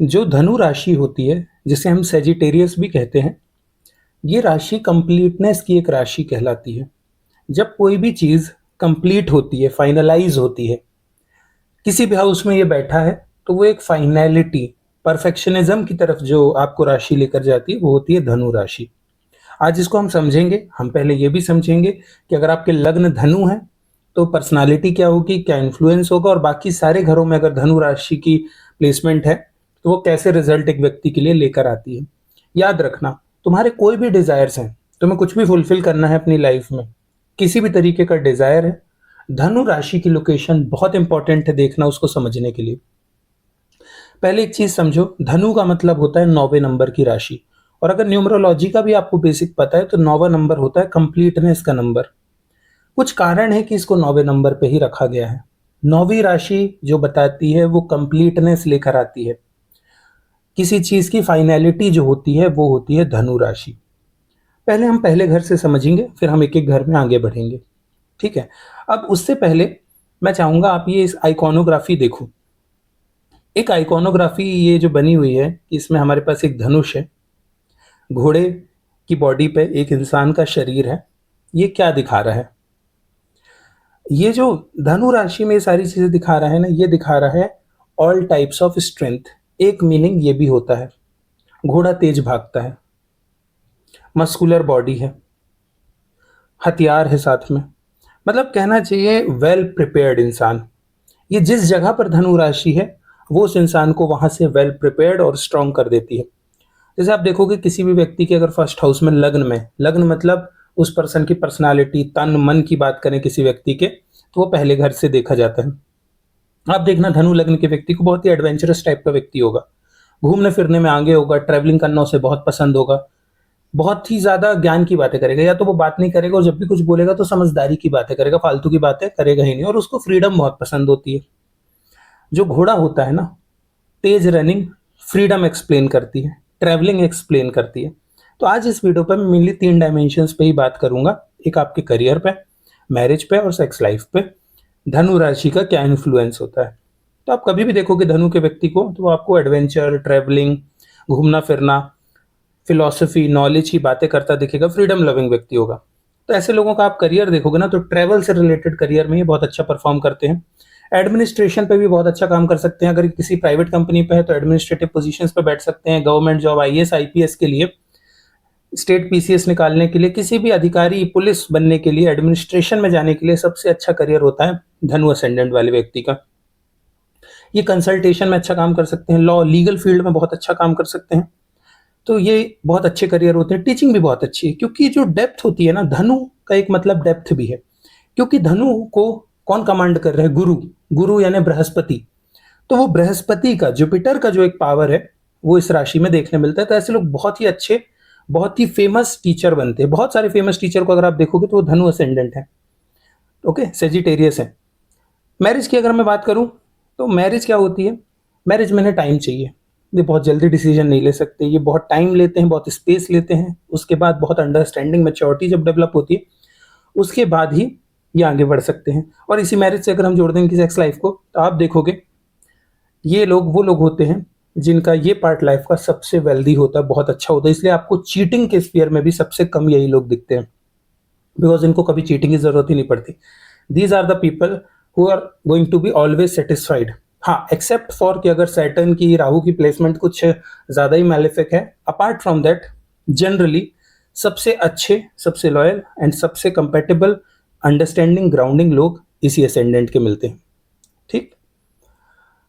जो धनु राशि होती है, जिसे हम सेजिटेरियस भी कहते हैं, ये राशि कंप्लीटनेस की एक राशि कहलाती है। जब कोई भी चीज़ कंप्लीट होती है, फाइनलाइज़ होती है, किसी भी हाउस में ये बैठा है, तो वो एक फाइनैलिटी, परफेक्शनिज़्म की तरफ जो आपको राशि लेकर जाती है, वो होती है धनु राशि। आज इसको हम समझेंगे। हम पहले ये भी समझेंगे कि अगर आपके लग्न धनु है, तो पर्सनैलिटी क्या होगी, क्या इन्फ्लुएंस होगा, और बाकी सारे घरों में अगर धनु राशि की प्लेसमेंट है, तो वो कैसे रिजल्ट एक व्यक्ति के लिए लेकर आती है। याद रखना, तुम्हारे कोई भी डिज़ायर्स हैं, तुम्हें कुछ भी फुलफिल करना है अपनी लाइफ में, किसी भी तरीके का डिज़ायर है, धनु राशि की लोकेशन बहुत इंपॉर्टेंट है देखना उसको समझने के लिए। पहले एक चीज़ समझो, धनु का मतलब होता है 9वें नंबर की राशि, और अगर न्यूमरोलॉजी का भी आपको बेसिक पता है तो 9वां नंबर होता है कंप्लीटनेस का नंबर। कुछ कारण है कि इसको 9वें नंबर पे ही रखा गया है। 9वीं राशि जो बताती है वो कंप्लीटनेस लेकर आती है, किसी चीज़ की फाइनैलिटी जो होती है वो होती है धनु राशि। पहले हम पहले घर से समझेंगे, फिर हम एक एक घर में आगे बढ़ेंगे, ठीक है। अब उससे पहले मैं चाहूँगा आप ये इस आइकॉनोग्राफी देखो। एक आइकॉनोग्राफी ये जो बनी हुई है, इसमें हमारे पास एक धनुष है, घोड़े की बॉडी पे एक इंसान का शरीर है। ये क्या दिखा रहा है? ये जो धनु राशि में ये सारी चीज़ें दिखा रहा है ना, ये दिखा रहा है ऑल टाइप्स ऑफ स्ट्रेंथ। एक मीनिंग ये भी होता है, घोड़ा तेज भागता है, मस्कुलर बॉडी है, हथियार है साथ में, मतलब कहना चाहिए वेल प्रिपेयर्ड इंसान। ये जिस जगह पर धनु राशि है, वो उस इंसान को वहां से वेल प्रिपेयर्ड और स्ट्रांग कर देती है। जैसे आप देखोगे किसी भी व्यक्ति के अगर फर्स्ट हाउस में लग्न मतलब उस पर्सन की पर्सनालिटी, तन मन की बात करें किसी व्यक्ति के, तो वो पहले घर से देखा जाता है। आप देखना धनु लग्न के व्यक्ति को बहुत ही एडवेंचरस टाइप का व्यक्ति होगा, घूमने फिरने में आगे होगा, ट्रैवलिंग करना उसे बहुत पसंद होगा, बहुत ही ज्यादा ज्ञान की बातें करेगा, या तो वो बात नहीं करेगा और जब भी कुछ बोलेगा तो समझदारी की बातें करेगा, फालतू की बातें करेगा ही नहीं, और उसको फ्रीडम बहुत पसंद होती है। जो घोड़ा होता है ना, तेज रनिंग फ्रीडम एक्सप्लेन करती है, ट्रैवलिंग एक्सप्लेन करती है। तो आज इस वीडियो पर मैं मेनली 3 डायमेंशंस पे ही बात करूंगा, एक आपके करियर पे, मैरिज पे और सेक्स लाइफ पे धनु राशि का क्या इन्फ्लुएंस होता है। तो आप कभी भी देखोगे धनु के व्यक्ति को, तो वो आपको एडवेंचर, ट्रैवलिंग, घूमना फिरना, फिलॉसफी, नॉलेज की बातें करता दिखेगा, फ्रीडम लविंग व्यक्ति होगा। तो ऐसे लोगों का आप करियर देखोगे ना, तो ट्रैवल से रिलेटेड करियर में ये बहुत अच्छा परफॉर्म करते हैं। एडमिनिस्ट्रेशन पे भी बहुत अच्छा काम कर सकते हैं, अगर किसी प्राइवेट कंपनी पे है तो एडमिनिस्ट्रेटिव पोजीशंस पे बैठ सकते हैं, गवर्नमेंट जॉब, आईएएस आईपीएस के लिए, स्टेट पीसीएस निकालने के लिए, किसी भी अधिकारी, पुलिस बनने के लिए, एडमिनिस्ट्रेशन में जाने के लिए सबसे अच्छा करियर होता है धनु असेंडेंट वाले व्यक्ति का। ये कंसल्टेशन में अच्छा काम कर सकते हैं, लॉ लीगल फील्ड में बहुत अच्छा काम कर सकते हैं। तो ये बहुत अच्छे करियर होते हैं। टीचिंग भी बहुत अच्छी है, क्योंकि जो डेप्थ होती है ना, धनु का एक मतलब डेप्थ भी है, क्योंकि धनु को कौन कमांड कर रहा है? गुरु। गुरु यानी बृहस्पति। तो वो बृहस्पति का, जुपिटर का जो एक पावर है, वो इस राशि में देखने मिलता है। तो ऐसे लोग बहुत ही अच्छे, बहुत ही फेमस टीचर बनते हैं। बहुत सारे फेमस टीचर को अगर आप देखोगे तो वो धनु असेंडेंट है, ओके, सेजिटेरियस है। मैरिज की अगर मैं बात करूं, तो मैरिज क्या होती है? मैरिज में टाइम चाहिए, ये बहुत जल्दी डिसीजन नहीं ले सकते, ये बहुत टाइम लेते हैं, बहुत स्पेस लेते हैं, उसके बाद बहुत अंडरस्टैंडिंग, मैच्योरिटी जब डेवलप होती है, उसके बाद ही ये आगे बढ़ सकते हैं। और इसी मैरिज से अगर हम जोड़ देंगे सेक्स लाइफ को, तो आप देखोगे ये लोग वो लोग होते हैं जिनका ये पार्ट लाइफ का सबसे वेल्दी होता है, बहुत अच्छा होता है। इसलिए आपको चीटिंग के स्फीयर में भी सबसे कम यही लोग दिखते हैं, बिकॉज इनको कभी चीटिंग की जरूरत ही नहीं पड़ती। These are the people who are going to be always satisfied. हाँ, एक्सेप्ट फॉर कि अगर सैटर्न की, राहु की प्लेसमेंट कुछ ज़्यादा ही मैलेफिक है, अपार्ट फ्रॉम दैट जनरली सबसे अच्छे, सबसे लॉयल एंड सबसे कंपेटेबल, अंडरस्टैंडिंग, ग्राउंडिंग लोग इसी असेंडेंट के मिलते हैं, ठीक।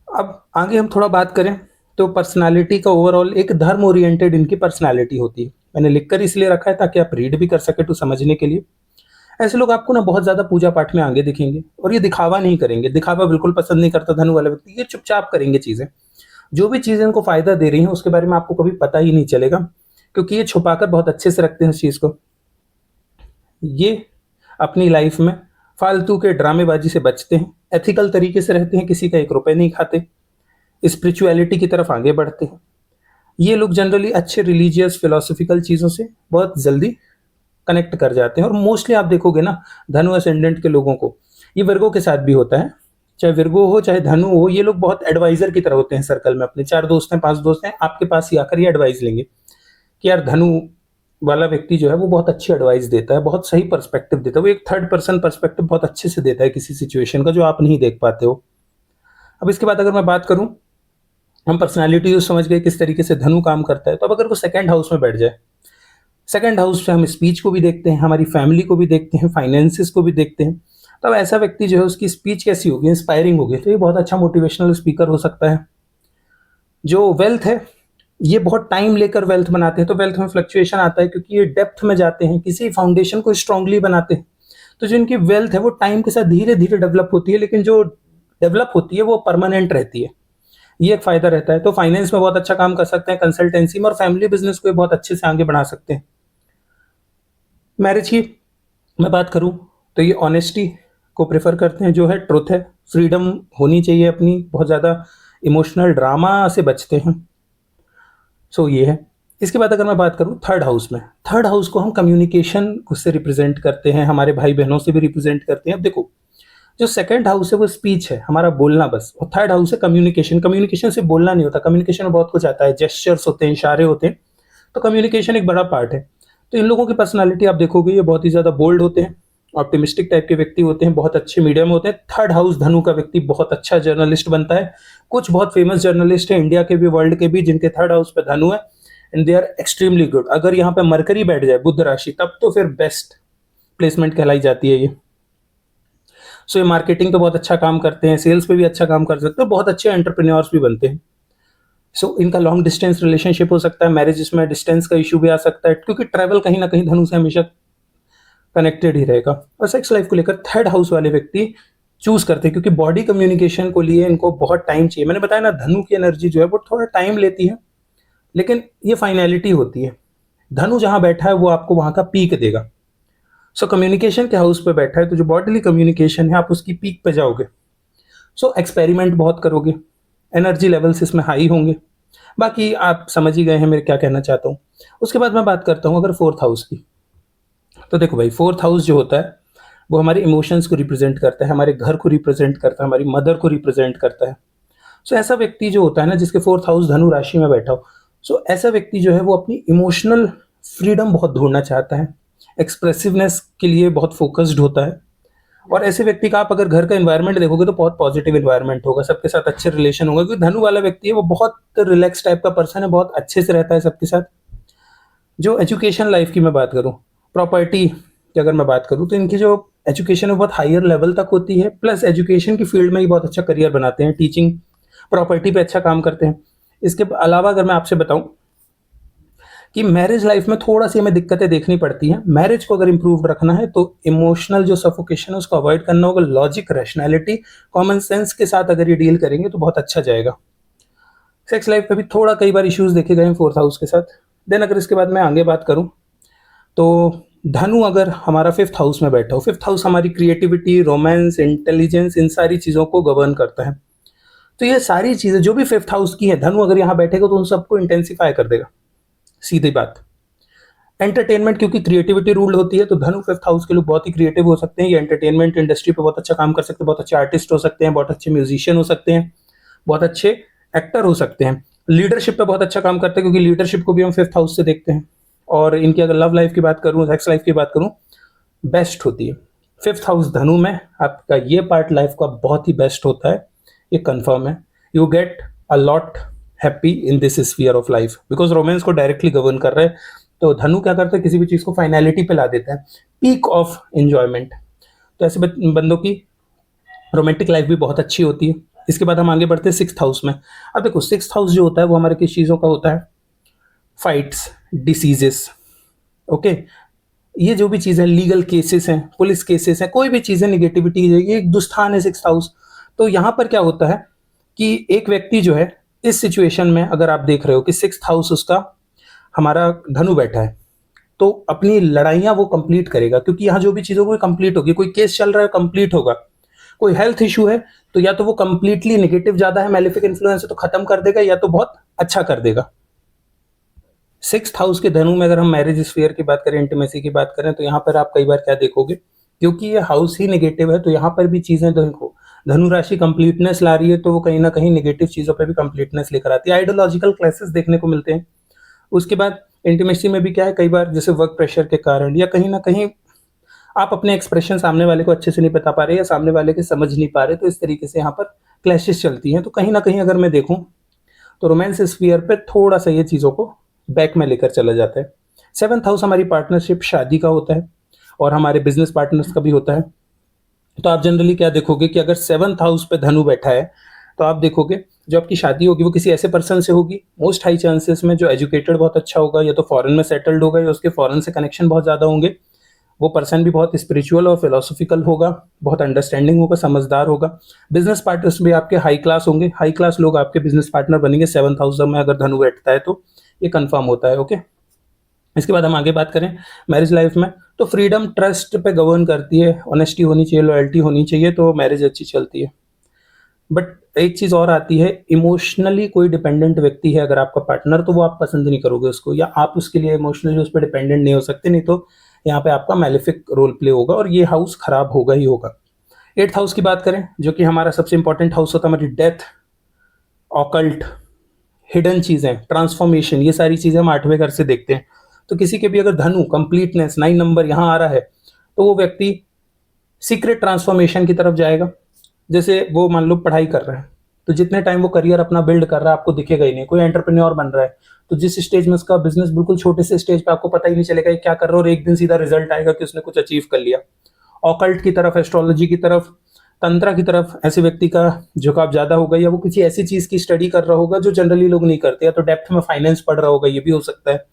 अब आगे हम थोड़ा बात करें तो पर्सनालिटी का ओवरऑल एक धर्म ओरिएंटेड इनकी पर्सनालिटी होती है। मैंने लिखकर इसलिए रखा है ताकि आप रीड भी कर सके टू समझने के लिए। ऐसे लोग आपको ना बहुत ज्यादा पूजा पाठ में आगे दिखेंगे, और ये दिखावा नहीं करेंगे, दिखावा बिल्कुल पसंद नहीं करता धनु वाला व्यक्ति। ये चुपचाप करेंगे चीजें, जो भी चीजें इनको फायदा दे रही हैं उसके बारे में आपको कभी पता ही नहीं चलेगा, क्योंकि ये छुपाकर बहुत अच्छे से रखते हैं उस चीज को। ये अपनी लाइफ में फालतू के ड्रामेबाजी से बचते हैं, एथिकल तरीके से रहते हैं, किसी का 1 रुपए नहीं खाते, स्पिरिचुअलिटी की तरफ आगे बढ़ते हैं। ये लोग जनरली अच्छे रिलीजियस, फिलोसफिकल चीज़ों से बहुत जल्दी कनेक्ट कर जाते हैं। और मोस्टली आप देखोगे ना धनु असेंडेंट के लोगों को, ये वर्गों के साथ भी होता है, चाहे विर्गो हो चाहे धनु हो, ये लोग बहुत एडवाइजर की तरह होते हैं सर्कल में। अपने 4 दोस्त हैं 5 दोस्त हैं, आपके पास ही आकर ये एडवाइस लेंगे कि यार धनु वाला व्यक्ति जो है वो बहुत अच्छी एडवाइस देता है, बहुत सही पर्सपेक्टिव देता है, वो एक थर्ड पर्सन पर्सपेक्टिव बहुत अच्छे से देता है किसी सिचुएशन का जो आप नहीं देख पाते हो। अब इसके बाद अगर मैं बात करूं, हम पर्सनालिटी जो समझ गए किस तरीके से धनु काम करता है, तो अब अगर वो सेकंड हाउस में बैठ जाए, सेकंड हाउस से हम स्पीच को भी देखते हैं, हमारी फैमिली को भी देखते हैं, फाइनेंसिस को भी देखते हैं। तो अब ऐसा व्यक्ति जो है उसकी स्पीच कैसी होगी, इंस्पायरिंग होगी, तो ये बहुत अच्छा मोटिवेशनल स्पीकर हो सकता है। जो वेल्थ है, ये बहुत टाइम लेकर वेल्थ बनाते हैं, तो वेल्थ में फ्लक्चुएशन आता है क्योंकि ये डेप्थ में जाते हैं, किसी फाउंडेशन को स्ट्रांगली बनाते हैं। तो जो इनकी वेल्थ है वो टाइम के साथ धीरे धीरे डेवलप होती है, लेकिन जो डेवलप होती है वो परमानेंट रहती है, ये एक फायदा रहता है। तो फाइनेंस में बहुत अच्छा काम कर सकते हैं, कंसल्टेंसी में, और फैमिली बिजनेस को बहुत अच्छे से आगे बढ़ा सकते हैं। मैरिज की मैं बात करूं तो ये ऑनेस्टी को प्रेफर करते हैं, जो है ट्रुथ है, फ्रीडम होनी चाहिए अपनी, बहुत ज़्यादा इमोशनल ड्रामा से बचते हैं। सो ये है। इसके बाद अगर मैं बात करूं थर्ड हाउस में, थर्ड हाउस को हम कम्युनिकेशन से रिप्रेजेंट करते हैं, हमारे भाई बहनों से भी रिप्रेजेंट करते हैं। अब देखो, जो सेकंड हाउस है वो स्पीच है, हमारा बोलना बस, और थर्ड हाउस है कम्युनिकेशन। कम्युनिकेशन से बोलना नहीं होता, कम्युनिकेशन में बहुत कुछ आता है, जेस्चर्स होते हैं, इशारे होते हैं, तो कम्युनिकेशन एक बड़ा पार्ट है। तो इन लोगों की पर्सनालिटी आप देखोगे, ये बहुत ही ज़्यादा बोल्ड होते हैं, ऑप्टिमिस्टिक टाइप के व्यक्ति होते हैं, बहुत अच्छे मीडियम होते हैं। थर्ड हाउस धनु का व्यक्ति बहुत अच्छा जर्नलिस्ट बनता है। कुछ बहुत फेमस जर्नलिस्ट हैं इंडिया के भी, वर्ल्ड के भी, जिनके थर्ड हाउस पे धनु है, and they are extremely good. अगर यहाँ पे मरकरी बैठ जाए, बुध राशि, तब तो फिर बेस्ट प्लेसमेंट कहलाई जाती है ये। सो ये मार्केटिंग पे बहुत अच्छा काम करते हैं, सेल्स पे भी अच्छा काम कर सकते हैं, बहुत अच्छे एंटरप्रेन्योर्स भी बनते हैं। सो इनका लॉन्ग डिस्टेंस रिलेशनशिप हो सकता है, मैरिज में डिस्टेंस का इशू भी आ सकता है, क्योंकि ट्रैवल कहीं ना कहीं धनु से हमेशा कनेक्टेड ही रहेगा। और सेक्स लाइफ को लेकर थर्ड हाउस वाले व्यक्ति चूज करते हैं, क्योंकि बॉडी कम्युनिकेशन को लिए इनको बहुत टाइम चाहिए। मैंने बताया ना, धनु की एनर्जी जो है वो थोड़ा टाइम लेती है, लेकिन ये फाइनलिटी होती है। धनु जहां बैठा है वो आपको वहां का पीक देगा। सो कम्युनिकेशन के हाउस पे बैठा है, तो जो बॉडीली कम्युनिकेशन है आप उसकी पीक पे जाओगे। सो एक्सपेरिमेंट बहुत करोगे, एनर्जी लेवल्स इसमें हाई होंगे। बाकी आप समझ ही गए हैं मेरे क्या कहना चाहता हूँ। उसके बाद मैं बात करता हूँ अगर फोर्थ हाउस की, तो देखो भाई, फोर्थ हाउस जो होता है वो हमारे इमोशंस को रिप्रेजेंट करता है, हमारे घर को रिप्रेजेंट करता है, हमारी मदर को रिप्रेजेंट करता है। सो ऐसा व्यक्ति जो होता है ना, जिसके फोर्थ हाउस धनु राशि में बैठा हो, सो ऐसा व्यक्ति जो है वो अपनी इमोशनल फ्रीडम बहुत ढूंढना चाहता है, एक्सप्रेसिवनेस के लिए बहुत फोकस्ड होता है। और ऐसे व्यक्ति का आप अगर घर का एनवायरनमेंट देखोगे तो बहुत पॉजिटिव एनवायरनमेंट होगा, सबके साथ अच्छे रिलेशन होगा, क्योंकि धनु वाला व्यक्ति है वो बहुत रिलैक्स टाइप का पर्सन है, बहुत अच्छे से रहता है सबके साथ। जो एजुकेशन लाइफ की मैं बात करूँ, प्रॉपर्टी की अगर मैं बात करूँ, तो इनकी जो एजुकेशन है बहुत हायर लेवल तक होती है, प्लस एजुकेशन की फील्ड में ही बहुत अच्छा करियर बनाते हैं, टीचिंग, प्रॉपर्टी पे अच्छा काम करते हैं। इसके अलावा अगर मैं आपसे बताऊं कि मैरिज लाइफ में थोड़ा सी हमें दिक्कतें देखनी पड़ती हैं। मैरिज को अगर इंप्रूव रखना है तो इमोशनल जो सफोकेशन है उसको अवॉइड करना होगा, लॉजिक, रैशनैलिटी, कॉमन सेंस के साथ अगर ये डील करेंगे तो बहुत अच्छा जाएगा। सेक्स लाइफ में भी थोड़ा कई बार इश्यूज देखे गए हैं फोर्थ हाउस के साथ। देन अगर इसके बाद मैं आगे बात करूं तो धनु अगर हमारा फिफ्थ हाउस में बैठा हो, फिफ्थ हाउस हमारी क्रिएटिविटी, रोमांस, इंटेलिजेंस, इन सारी चीज़ों को गवर्न करता है। तो ये सारी चीज़ें जो भी फिफ्थ हाउस की है, धनु अगर यहाँ बैठेगा तो उन सबको इंटेंसिफाई कर देगा, सीधी बात। एंटरटेनमेंट, क्योंकि क्रिएटिविटी रूल्ड होती है, तो धनु फिफ्थ हाउस के लोग बहुत ही क्रिएटिव हो सकते हैं, ये एंटरटेनमेंट इंडस्ट्री पे बहुत अच्छा काम कर सकते हैं, बहुत अच्छे आर्टिस्ट हो सकते हैं, बहुत अच्छे म्यूजिशियन हो सकते हैं, बहुत अच्छे एक्टर हो सकते हैं। लीडरशिप पे बहुत अच्छा काम करते हैं, क्योंकि लीडरशिप को भी हम फिफ्थ हाउस से देखते हैं। और इनकी अगर लव लाइफ की बात करूँ, सेक्स लाइफ की बात करूँ, बेस्ट होती है। फिफ्थ हाउस धनु में आपका ये पार्ट लाइफ का बहुत ही बेस्ट होता है, ये कंफर्म है। You get a lot happy in this sphere of life, because romance को डायरेक्टली गवर्न कर रहे हैं। तो धनु क्या करता है, किसी भी चीज़ को फाइनलिटी पे ला देता है, पीक ऑफ एंजॉयमेंट। तो ऐसे बंदों की रोमांटिक लाइफ भी बहुत अच्छी होती है। इसके बाद हम आगे बढ़ते हैं सिक्स्थ हाउस में। अब देखो, सिक्स्थ हाउस जो होता है वो हमारे किस चीज़ों का होता है, फाइट्स, डिसीजेस, ओके, ये जो भी चीज़ें, लीगल केसेस हैं, पुलिस केसेस हैं, कोई भी चीज़ें, निगेटिविटी, ये एक दुस्थान है सिक्स्थ हाउस। तो यहाँ पर क्या होता है कि एक व्यक्ति जो है इस सिचुएशन में, अगर आप देख रहे हो कि सिक्स्थ हाउस उसका हमारा धनु बैठा है, तो अपनी लड़ाइयाँ वो कंप्लीट करेगा, क्योंकि यहाँ जो भी चीज़ों को कंप्लीट होगी, कोई केस चल रहा है कंप्लीट होगा, कोई हेल्थ इशू है तो या तो वो कंप्लीटली नेगेटिव ज़्यादा है, मैलेफिक इन्फ्लुएंस है तो खत्म कर देगा, या तो बहुत अच्छा कर देगा। सिक्स्थ हाउस के धनु में अगर हम मैरिज स्फीयर की बात करें, इंटीमेसी की बात करें, तो यहाँ पर आप कई बार क्या देखोगे, क्योंकि ये हाउस ही नेगेटिव है, तो यहाँ पर भी चीज़ें देखो, धनु राशि कंप्लीटनेस ला रही है तो वो कहीं ना कहीं नेगेटिव चीज़ों पे भी कंप्लीटनेस लेकर आती है, आइडियोलॉजिकल क्लासेस देखने को मिलते हैं। उसके बाद इंटीमेसी में भी क्या है, कई बार जैसे वर्क प्रेशर के कारण या कहीं ना कहीं आप अपने एक्सप्रेशन सामने वाले को अच्छे से नहीं बता पा रहे या सामने वाले के समझ नहीं पा रहे, तो इस तरीके से यहाँ पर क्लैशेस चलती हैं। तो कहीं ना कहीं अगर मैं देखूँ तो रोमांस स्फीयर पे थोड़ा सा ये चीज़ों को बैक में लेकर चला जाता है। 7th हाउस हमारी पार्टनरशिप शादी का होता है और हमारे बिजनेस पार्टनर्स का भी होता है। तो आप जनरली क्या देखोगे कि अगर 7th हाउस पे धनु बैठा है तो आप देखोगे जो आपकी शादी होगी वो किसी ऐसे पर्सन से होगी, मोस्ट हाई चांसेस में जो एजुकेटेड बहुत अच्छा होगा, या तो फॉरेन में सेटल्ड होगा या उसके फॉरेन से कनेक्शन बहुत ज़्यादा होंगे। वो पर्सन भी बहुत स्पिरिचुअल और फिलोसॉफिकल होगा, बहुत अंडरस्टैंडिंग होगा, समझदार होगा। बिजनेस पार्टनर्स भी आपके हाई क्लास होंगे, हाई क्लास लोग आपके बिजनेस पार्टनर बनेंगे 7th हाउस में अगर धनु बैठता है तो ये कंफर्म होता है। ओके, इसके बाद हम आगे बात करें मैरिज लाइफ में, तो फ्रीडम ट्रस्ट पे गवर्न करती है, ऑनेस्टी होनी चाहिए, लॉयल्टी होनी चाहिए, तो मैरिज अच्छी चलती है। बट एक चीज़ और आती है, इमोशनली कोई डिपेंडेंट व्यक्ति है अगर आपका पार्टनर तो वो आप पसंद नहीं करोगे उसको, या आप उसके लिए इमोशनली उस पर डिपेंडेंट नहीं हो सकते, नहीं तो यहाँ पे आपका मैलिफिक रोल प्ले होगा और ये हाउस खराब होगा ही होगा। 8th हाउस की बात करें जो कि हमारा सबसे इंपॉर्टेंट हाउस होता है, हमारी डेथ, ऑकल्ट, हिडन चीज़ें, ट्रांसफॉर्मेशन, ये सारी चीज़ें हम 8वें घर से देखते हैं। तो किसी के भी अगर धनु कंप्लीटनेस 9 नंबर यहाँ आ रहा है तो वो व्यक्ति सीक्रेट ट्रांसफॉर्मेशन की तरफ जाएगा। जैसे वो मान लो पढ़ाई कर रहा है तो जितने टाइम वो करियर अपना बिल्ड कर रहा है आपको दिखेगा ही नहीं। कोई एंटरप्रेन्योर बन रहा है तो जिस स्टेज में उसका बिजनेस बिल्कुल छोटे से स्टेज पे आपको पता ही नहीं चलेगा ये क्या कर रहा है, और एक दिन सीधा रिजल्ट आएगा कि उसने कुछ अचीव कर लिया। ऑकल्ट की तरफ, एस्ट्रोलॉजी की तरफ, तंत्रा की तरफ ऐसे व्यक्ति का झुकाव ज्यादा होगा, या वो किसी ऐसी चीज की स्टडी कर रहा होगा जो जनरली लोग नहीं करते, या तो डेप्थ में फाइनेंस पढ़ रहा होगा, ये भी हो सकता है,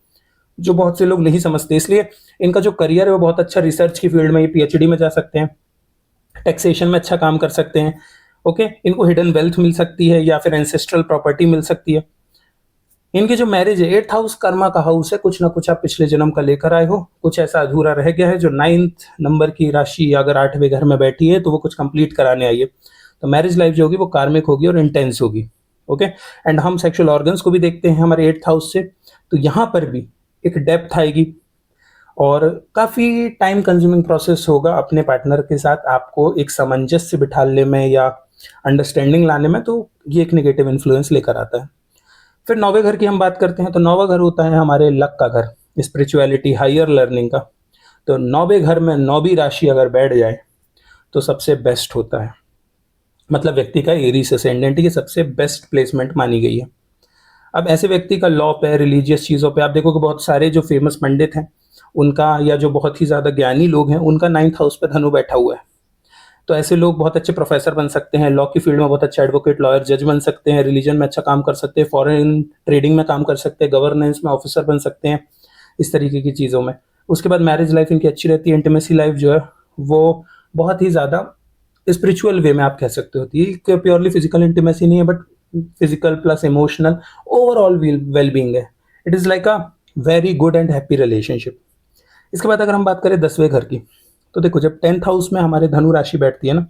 जो बहुत से लोग नहीं समझते। इसलिए इनका जो करियर है वो बहुत अच्छा, रिसर्च की फील्ड में ये पीएचडी में जा सकते हैं, टैक्सेशन में अच्छा काम कर सकते हैं। ओके, इनको हिडन वेल्थ मिल सकती है या फिर एंसेस्ट्रल प्रॉपर्टी मिल सकती है। इनकी जो मैरिज है 8th हाउस कर्मा का हाउस है, कुछ ना कुछ आप पिछले जन्म का लेकर आए हो, कुछ ऐसा अधूरा रह गया है। जो 9th नंबर की राशि अगर 8वें घर में बैठी है तो वो कुछ कंप्लीट कराने आई है। तो मैरिज लाइफ जो होगी वो कार्मिक होगी और इंटेंस होगी। ओके, एंड हम सेक्सुअल ऑर्गन्स को भी देखते हैं हमारे 8th हाउस से, तो यहाँ पर भी एक डेप्थ आएगी और काफ़ी टाइम कंज्यूमिंग प्रोसेस होगा अपने पार्टनर के साथ आपको एक सामंजस्य बिठाने में या अंडरस्टैंडिंग लाने में, तो ये एक नेगेटिव इन्फ्लुएंस लेकर आता है। फिर 9वें घर की हम बात करते हैं तो 9वां घर होता है हमारे लक का घर, स्पिरिचुअलिटी, हायर लर्निंग का। तो 9वें घर में 9वीं राशि अगर बैठ जाए तो सबसे बेस्ट होता है, मतलब व्यक्ति का एरीज असेंडेंट की सबसे बेस्ट प्लेसमेंट मानी गई है। अब ऐसे व्यक्ति का लॉ पे, रिलीजियस चीज़ों पे आप देखोगे बहुत सारे जो फेमस पंडित हैं उनका, या जो बहुत ही ज़्यादा ज्ञानी लोग हैं उनका 9th हाउस पे धनु बैठा हुआ है। तो ऐसे लोग बहुत अच्छे प्रोफेसर बन सकते हैं, लॉ की फील्ड में बहुत अच्छे एडवोकेट, लॉयर, जज बन सकते हैं, रिलीजन में अच्छा काम कर सकते हैं, फॉरेन ट्रेडिंग में काम कर सकते हैं, गवर्नेंस में ऑफिसर बन सकते हैं, इस तरीके की चीज़ों में। उसके बाद मैरिज लाइफ इनकी अच्छी रहती है, इंटीमेसी लाइफ जो है वो बहुत ही ज़्यादा स्पिरिचुअल वे में आप कह सकते हो, ये प्योरली फिजिकल इंटीमेसी नहीं है but physical plus emotional overall well being है। It is like a very good and happy relationship. इसके बाद अगर हम बात करें 10वें घर की, तो देखो जब 10th हाउस में हमारे धनु राशि बैठती है ना,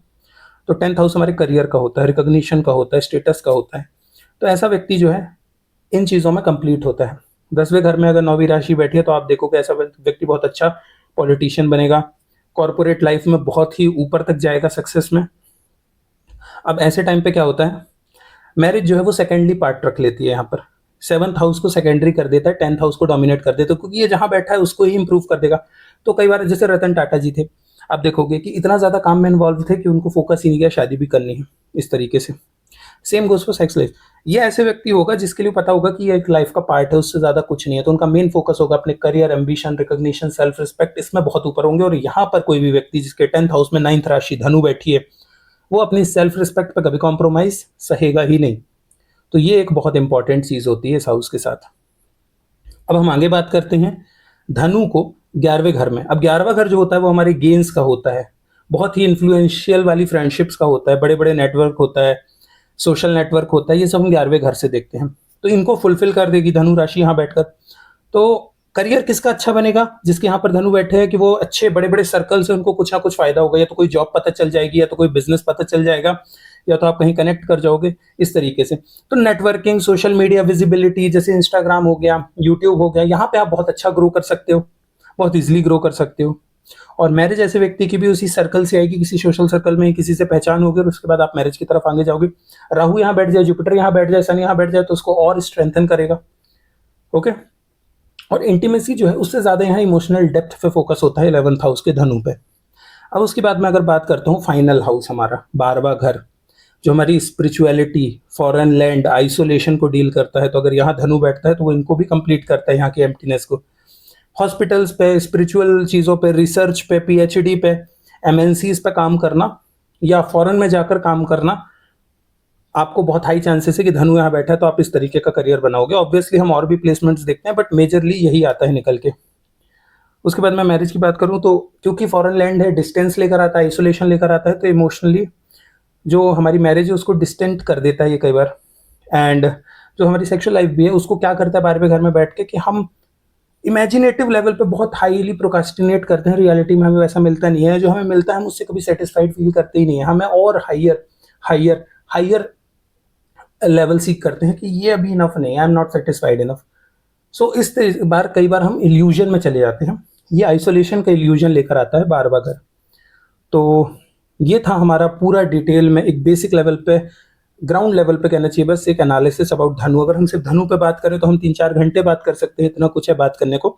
तो 10th हाउस हमारे करियर का होता है, रिकॉग्निशन का होता है, स्टेटस का होता है। तो ऐसा व्यक्ति जो है इन चीज़ों में कंप्लीट होता है। 10वें घर में अगर 9वीं राशि बैठी है तो आप देखो कि ऐसा व्यक्ति बहुत अच्छा पॉलिटिशियन बनेगा, कॉर्पोरेट लाइफ में बहुत ही ऊपर तक जाएगा सक्सेस में। अब ऐसे टाइम पे क्या होता है, मैरिज जो है वो सेकेंडली पार्ट रख लेती है यहाँ पर, 7th हाउस को सेकेंडरी कर देता है, 10th हाउस को डोमिनेट कर देता है, क्योंकि ये जहाँ बैठा है उसको ही इंप्रूव कर देगा। तो कई बार जैसे रतन टाटा जी थे, आप देखोगे कि इतना ज़्यादा काम में इन्वॉल्व थे कि उनको फोकस ही नहीं किया, शादी भी करनी है, इस तरीके से। Same goes for sex life. ये ऐसे व्यक्ति होगा जिसके लिए पता होगा कि ये एक लाइफ का पार्ट है, उससे ज़्यादा कुछ नहीं है, तो उनका मेन फोकस होगा अपने career, ambition, recognition, self respect, इसमें बहुत ऊपर होंगे। और यहाँ पर कोई भी व्यक्ति जिसके 10th हाउस में 9th राशि धनु बैठी है वो अपनी सेल्फ रिस्पेक्ट पर कभी कॉम्प्रोमाइज सहेगा ही नहीं। तो ये एक बहुत इंपॉर्टेंट चीज़ होती है इस हाउस के साथ। अब हम आगे बात करते हैं धनु को 11वें घर में। अब 11वां घर जो होता है वो हमारे गेन्स का होता है, बहुत ही इन्फ्लुएंशियल वाली फ्रेंडशिप्स का होता है, बड़े बड़े नेटवर्क होता है, सोशल नेटवर्क होता है, ये सब हम 11वें घर से देखते हैं। तो इनको फुलफिल कर देगी धनु राशि यहाँ बैठकर। तो करियर किसका अच्छा बनेगा, जिसके यहाँ पर धनु बैठे हैं कि वो अच्छे बड़े बड़े सर्कल से उनको कुछ ना कुछ फायदा होगा, या तो कोई जॉब पता चल जाएगी, या तो कोई बिजनेस पता चल जाएगा, या तो आप कहीं कनेक्ट कर जाओगे, इस तरीके से। तो नेटवर्किंग, सोशल मीडिया विजिबिलिटी, जैसे इंस्टाग्राम हो गया, यूट्यूब हो गया, यहाँ पे आप बहुत अच्छा ग्रो कर सकते हो, बहुत इजीली ग्रो कर सकते हो। और मैरिज ऐसे व्यक्ति की भी उसी सर्कल से आएगी, किसी सोशल सर्कल में किसी से पहचान होगी और उसके बाद आप मैरिज की तरफ आगे जाओगे। राहु यहाँ बैठ जाए, जुपिटर यहाँ बैठ जाए, शनि यहाँ बैठ जाए तो उसको और स्ट्रेंथन करेगा। ओके। और इंटीमेसी जो है उससे ज़्यादा यहाँ इमोशनल डेप्थ पे फोकस होता है 11th हाउस के धनु पे। अब उसके बाद मैं अगर बात करता हूँ फाइनल हाउस हमारा 12वां घर, जो हमारी स्पिरिचुअलिटी, फॉरेन लैंड, आइसोलेशन को डील करता है। तो अगर यहाँ धनु बैठता है तो वो इनको भी कंप्लीट करता है, यहाँ की एम्प्टीनेस को। हॉस्पिटल्स पे, स्पिरिचुअल चीज़ों पे, रिसर्च पे, पीएचडी पे, एमएनसीज पे काम करना या फॉरेन में जाकर काम करना, आपको बहुत हाई चांसेस है कि धनु यहाँ बैठा है तो आप इस तरीके का करियर बनाओगे। ऑब्वियसली हम और भी प्लेसमेंट्स देखते हैं बट मेजरली यही आता है निकल के। उसके बाद मैं मैरिज की बात करूँ तो क्योंकि फॉरेन लैंड है, डिस्टेंस लेकर आता है, आइसोलेशन लेकर आता है, तो इमोशनली जो हमारी मैरिज है उसको डिस्टेंट कर देता है ये कई बार। एंड जो हमारी सेक्सुअल लाइफ भी है उसको क्या करता है 12वें घर में बैठ के कि हम इमेजिनेटिव लेवल पे बहुत हाईली प्रोकास्टिनेट करते हैं, रियलिटी में हमें वैसा मिलता नहीं है। जो हमें मिलता है हम उससे कभी सेटिस्फाइड फील करते ही नहीं है, हमें और हाइयर हाइयर हाइयर लेवल सीख करते हैं कि ये अभी इनफ नहीं है, I am not satisfied enough. सो इस बार कई बार हम इल्यूजन में चले जाते हैं। ये आइसोलेशन का इल्यूजन लेकर आता है 12वां घर। तो ये था हमारा पूरा डिटेल में एक बेसिक लेवल पे, ग्राउंड लेवल पे कहना चाहिए बस, एक एनालिसिस अबाउट धनु। अगर हम सिर्फ धनु पे बात करें तो हम 3-4 घंटे बात कर सकते हैं, इतना कुछ है बात करने को।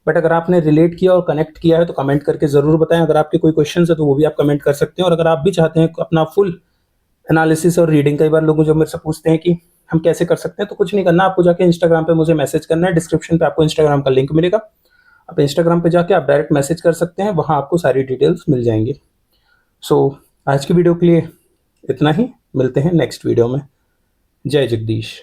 बट अगर आपने रिलेट किया और कनेक्ट किया है तो कमेंट करके ज़रूर बताएं। अगर आपके कोई क्वेश्चन है तो वो भी आप कमेंट कर सकते हैं। और अगर आप भी चाहते हैं अपना फुल एनालिसिस और रीडिंग, कई बार लोग जो मेरे से पूछते हैं कि हम कैसे कर सकते हैं, तो कुछ नहीं करना, आपको जाके इंस्टाग्राम पे मुझे मैसेज करना है। डिस्क्रिप्शन पे आपको इंस्टाग्राम का लिंक मिलेगा, आप इंस्टाग्राम पे जाके आप डायरेक्ट मैसेज कर सकते हैं, वहाँ आपको सारी डिटेल्स मिल जाएंगी। सो आज की वीडियो के लिए इतना ही, मिलते हैं नेक्स्ट वीडियो में। जय जगदीश।